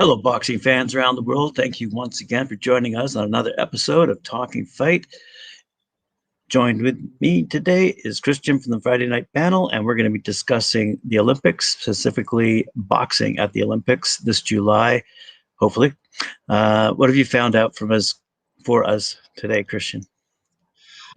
Hello, boxing fans around the world. Thank you once again for joining us on another episode of Talking Fight. Joined with me today is Christian from the Friday Night Panel, and we're going to be discussing the Olympics, specifically boxing at the Olympics this July, hopefully. What have you found out for us today, Christian?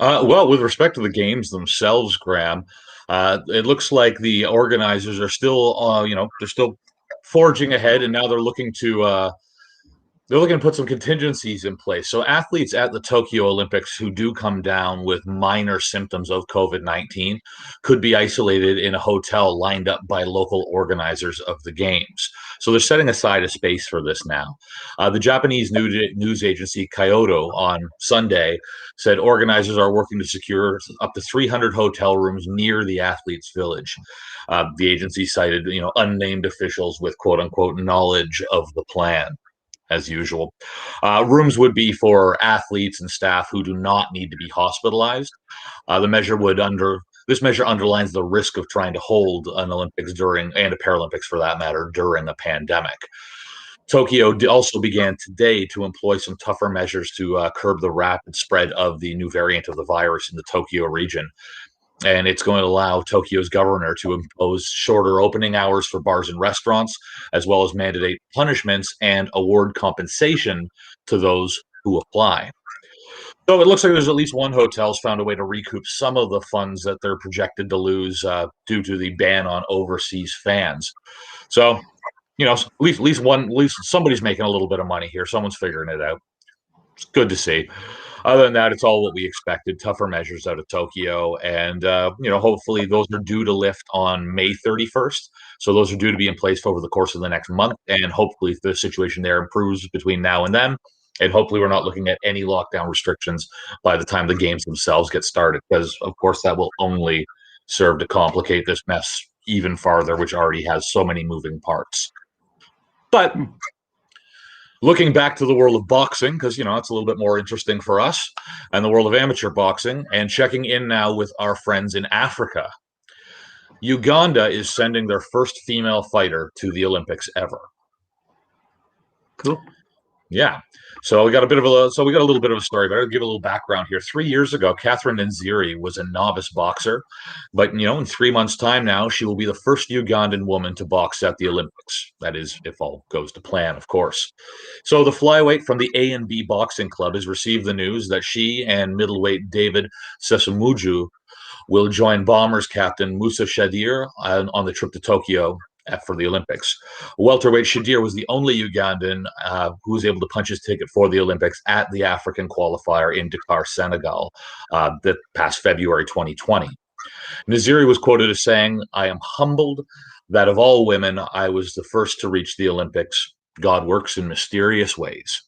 Well, with respect to the games themselves, Graham, it looks like the organizers are still, they're still forging ahead, and now they're looking to put some contingencies in place. So athletes at the Tokyo Olympics who do come down with minor symptoms of COVID-19 could be isolated in a hotel lined up by local organizers of the games. So they're setting aside a space for this now. The Japanese news agency Kyodo on Sunday said organizers are working to secure up to 300 hotel rooms near the athletes' village. The agency cited, unnamed officials with quote unquote knowledge of the plan as usual. Rooms would be for athletes and staff who do not need to be hospitalized. This measure underlines the risk of trying to hold an Olympics and a Paralympics for that matter during a pandemic. Tokyo also began today to employ some tougher measures to curb the rapid spread of the new variant of the virus in the Tokyo region. And it's going to allow Tokyo's governor to impose shorter opening hours for bars and restaurants, as well as mandate punishments and award compensation to those who apply. So it looks like there's at least one hotel's found a way to recoup some of the funds that they're projected to lose due to the ban on overseas fans. So, at least somebody's making a little bit of money here. Someone's figuring it out. It's good to see. Other than that, it's all what we expected. Tougher measures out of Tokyo, and hopefully those are due to lift on May 31st. So those are due to be in place over the course of the next month, and hopefully the situation there improves between now and then. And hopefully we're not looking at any lockdown restrictions by the time the games themselves get started, because of course that will only serve to complicate this mess even farther, which already has so many moving parts. But looking back to the world of boxing, because, it's a little bit more interesting for us, and the world of amateur boxing, and checking in now with our friends in Africa. Uganda is sending their first female fighter to the Olympics ever. Cool. Yeah. So we got a little bit of a story, but I'll give a little background here. 3 years ago, Catherine Nziri was a novice boxer, but in 3 months' time now, she will be the first Ugandan woman to box at the Olympics. That is, if all goes to plan, of course. So the flyweight from the A&B Boxing Club has received the news that she and middleweight David Sesumuju will join Bombers captain Musa Shadir on the trip to Tokyo for the Olympics. Welterweight Shadir was the only Ugandan who was able to punch his ticket for the Olympics at the African qualifier in Dakar, Senegal, that past February 2020. Naziri was quoted as saying, "I am humbled that of all women, I was the first to reach the Olympics. God works in mysterious ways."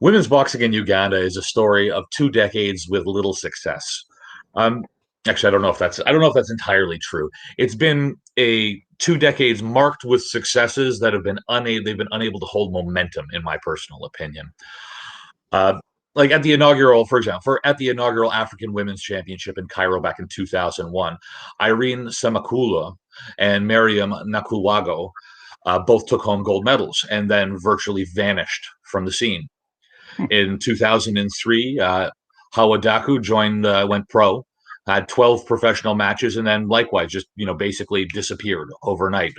Women's boxing in Uganda is a story of 2 decades with little success. Actually, I don't know if that's entirely true. It's been 2 decades marked with successes that they've been unable to hold momentum, in my personal opinion. Like at the inaugural African Women's Championship in Cairo back in 2001, Irene Semakula and Miriam Nakulago both took home gold medals and then virtually vanished from the scene. In 2003, Hawadaku went pro, had 12 professional matches, and then likewise just basically disappeared overnight.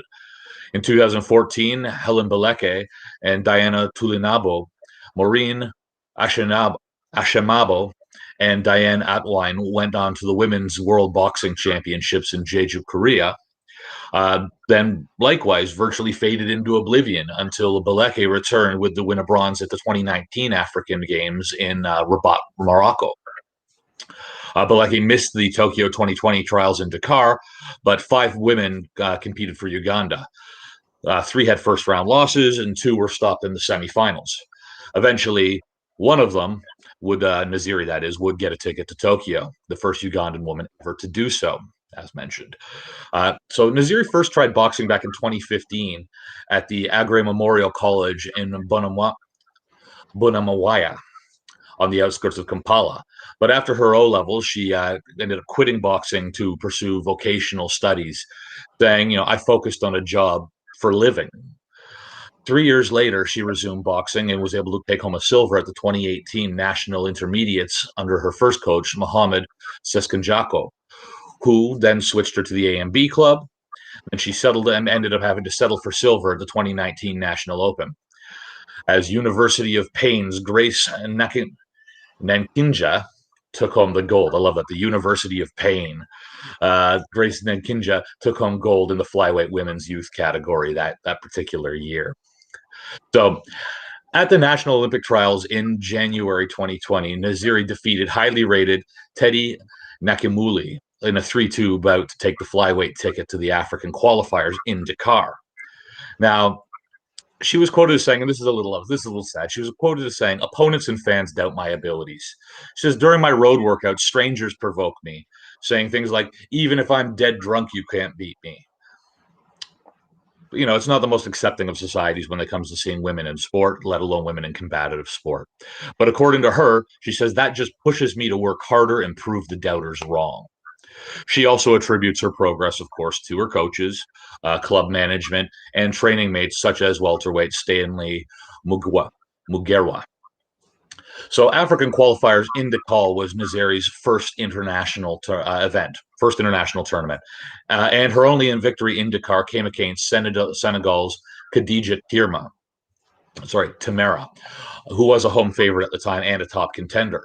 In 2014, Helen Beleke and Diana Tulinabo, Maureen Ashemabo, and Diane Atwine went on to the Women's World Boxing Championships in Jeju, Korea. Then likewise virtually faded into oblivion until Beleke returned with the win of bronze at the 2019 African Games in Rabat, Morocco. Beleke missed the Tokyo 2020 trials in Dakar, but 5 women competed for Uganda. 3 had first-round losses, and 2 were stopped in the semifinals. Eventually, one of them, Naziri that is, would get a ticket to Tokyo, the first Ugandan woman ever to do so, as mentioned. So Naziri first tried boxing back in 2015 at the Agre Memorial College in Bunamawaya, on the outskirts of Kampala. But after her O-levels, she ended up quitting boxing to pursue vocational studies, saying, I focused on a job for living. 3 years later, she resumed boxing and was able to take home a silver at the 2018 National Intermediates under her first coach, Mohamed Seskanjako, who then switched her to the A&B club. And she settled and ended up having to settle for silver at the 2019 National Open. As University of Payne's Grace Nankinja took home the gold. I love that. The University of Payne. Grace Nankinja took home gold in the flyweight women's youth category that particular year. So at the National Olympic Trials in January 2020, Naziri defeated highly rated Teddy Nakimuli in a 3-2 bout to take the flyweight ticket to the African qualifiers in Dakar. Now, she was quoted as saying, and this is a little sad. She was quoted as saying, "Opponents and fans doubt my abilities." She says, "During my road workouts, strangers provoke me, saying things like, 'Even if I'm dead drunk, you can't beat me.'" It's not the most accepting of societies when it comes to seeing women in sport, let alone women in combative sport. But according to her, she says that just pushes me to work harder and prove the doubters wrong. She also attributes her progress, of course, to her coaches, club management, and training mates such as welterweight Stanley Mugerwa. So African qualifiers in Dakar was Naziri's first international event, first international tournament. And her only victory in Dakar came against Senegal's Khadija Temera, who was a home favorite at the time and a top contender.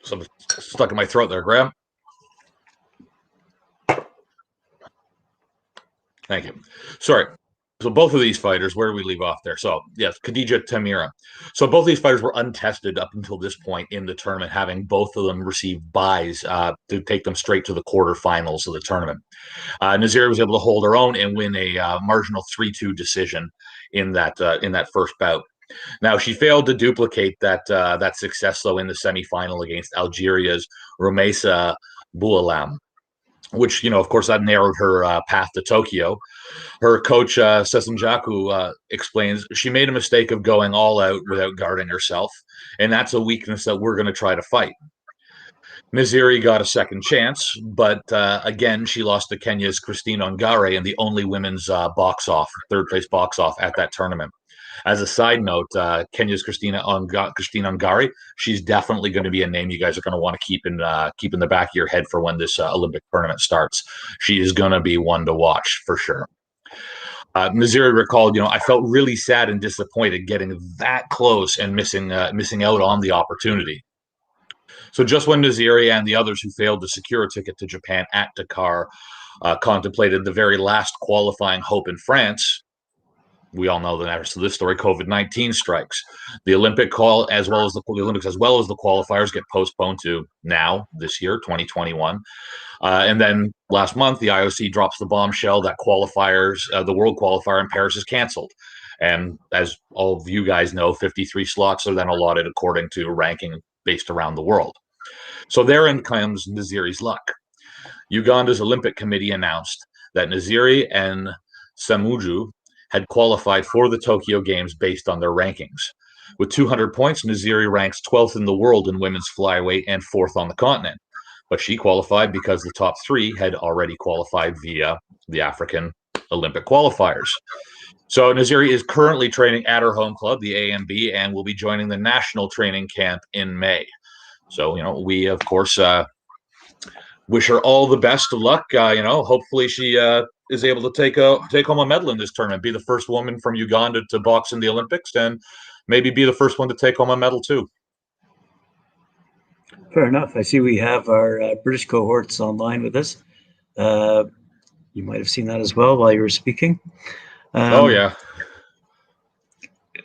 Something stuck in my throat there, Graham. Thank you. Sorry. So both of these fighters, where do we leave off there? So yes, Khadija Temira. So both of these fighters were untested up until this point in the tournament, having both of them received buys to take them straight to the quarterfinals of the tournament. Naziri was able to hold her own and win a marginal 3-2 decision in that first bout. Now, she failed to duplicate that success, though, in the semifinal against Algeria's Romeisa Boualam, which, of course, that narrowed her path to Tokyo. Her coach, Sesenjaku, explains she made a mistake of going all out without guarding herself, and that's a weakness that we're going to try to fight. Naziri got a second chance, but again, she lost to Kenya's Christine Ongare in the only women's third place box off at that tournament. As a side note, Kenya's Christine Ongare, she's definitely going to be a name you guys are going to want to keep in the back of your head for when this Olympic tournament starts. She is going to be one to watch for sure. Naziri recalled, I felt really sad and disappointed getting that close and missing out on the opportunity. So just when Naziri and the others who failed to secure a ticket to Japan at Dakar contemplated the very last qualifying hope in France, we all know the rest of this story. COVID-19 strikes. The Olympics as well as the qualifiers get postponed to now, this year, 2021. And then last month, the IOC drops the bombshell that the world qualifier in Paris is canceled. And as all of you guys know, 53 slots are then allotted according to ranking based around the world. So therein comes Naziri's luck. Uganda's Olympic Committee announced that Naziri and Samuju had qualified for the Tokyo Games based on their rankings. With 200 points, Naziri ranks 12th in the world in women's flyweight and 4th on the continent. But she qualified because the top 3 had already qualified via the African Olympic qualifiers. So Naziri is currently training at her home club, the A&B, and will be joining the national training camp in May. So, we, of course, wish her all the best of luck. Hopefully she is able to take home a medal in this tournament, be the first woman from Uganda to box in the Olympics, and maybe be the first one to take home a medal too. Fair enough. I see we have our British cohorts online with us. You might have seen that as well while you were speaking. Oh, yeah.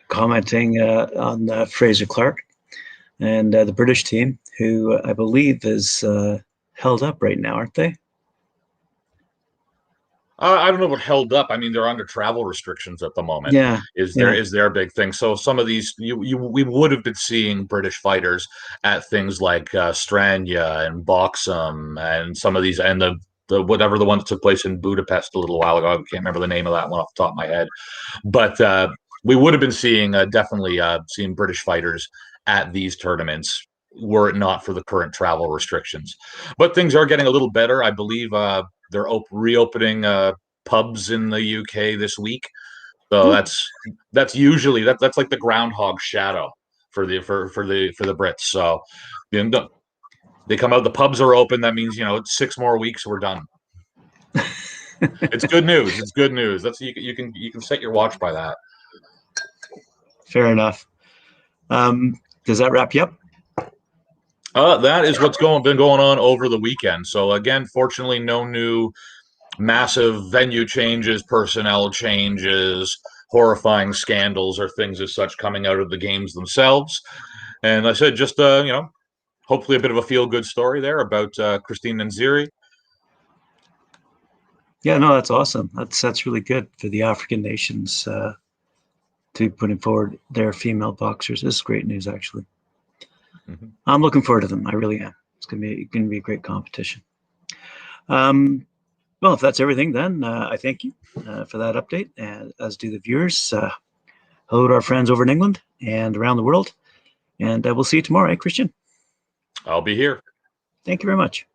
Commenting on Fraser Clark and the British team, who I believe is held up right now, aren't they? I don't know what held up. I mean, they're under travel restrictions at the moment. Yeah, is their big thing. So some of these, we would have been seeing British fighters at things like Stranya and Boxum and some of these, and the whatever the one that took place in Budapest a little while ago. I can't remember the name of that one off the top of my head, but we would have been seeing definitely seeing British fighters at these tournaments were it not for the current travel restrictions. But things are getting a little better. I believe they're reopening pubs in the UK this week. So that's usually that's like the groundhog shadow for the Brits. So they come out, the pubs are open. That means, it's 6 more weeks, we're done. It's good news. It's good news. That's you can set your watch by that. Fair enough. Does that wrap you up? That is what's been going on over the weekend. So again, fortunately, no new massive venue changes, personnel changes, horrifying scandals, or things as such coming out of the games themselves. And I said, just hopefully a bit of a feel-good story there about Christine Nziri. Yeah, no, that's awesome. That's really good for the African nations to be putting forward their female boxers. This is great news, actually. Mm-hmm. I'm looking forward to them. I really am. It's going to be a great competition. Well, if that's everything, then I thank you for that update, and as do the viewers. Hello to our friends over in England and around the world, and we'll see you tomorrow, Christian? I'll be here. Thank you very much.